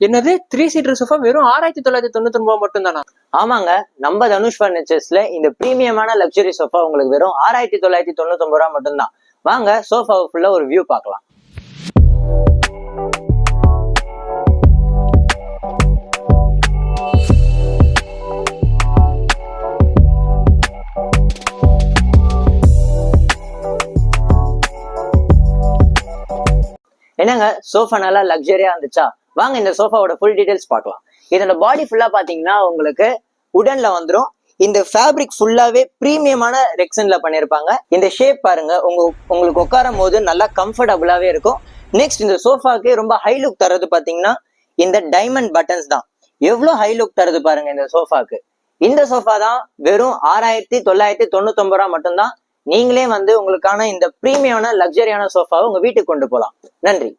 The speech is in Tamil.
என்னது 3 சீட்டர் சோஃபா வெறும் 6999 மட்டும் தானா? ஆமாங்க, நம்ம தனுஷ் பர்னிச்சர்ஸ்ல இந்த பிரீமியமான லக்ஸரி சோஃபா உங்களுக்கு வெறும் 6999 ரூபா மட்டும்தான். வாங்க சோஃபா ஃபுல்லா ஒரு வியூ பார்க்கலாம். என்னங்க சோஃபா நல்லா லக்ஸரியா இருந்துச்சா? வாங்க இந்த சோஃபாவோட ஃபுல் டீடைல்ஸ் பார்க்கலாம். இதோட பாடி ஃபுல்லா பாத்தீங்கன்னா உங்களுக்கு உடன்ல வந்துடும். இந்த ஃபேப்ரிக் ஃபுல்லாவே பிரீமியமான ரெக்ஸன்ல பண்ணிருப்பாங்க. இந்த ஷேப் பாருங்க, உங்களுக்கு உட்காரும் போது நல்லா கம்ஃபர்டபுளாவே இருக்கும். நெக்ஸ்ட் இந்த சோஃபாக்கு ரொம்ப ஹை லுக் தரது பாத்தீங்கன்னா இந்த டைமண்ட் பட்டன்ஸ் தான். எவ்வளவு ஹை லுக் தருது பாருங்க இந்த சோஃபாக்கு. இந்த சோஃபா தான் வெறும் 6999 ரூபா மட்டும்தான். நீங்களே வந்து உங்களுக்கான இந்த பிரீமியமான லக்ஸரியான சோஃபாவை உங்க வீட்டுக்கு கொண்டு போகலாம். நன்றி.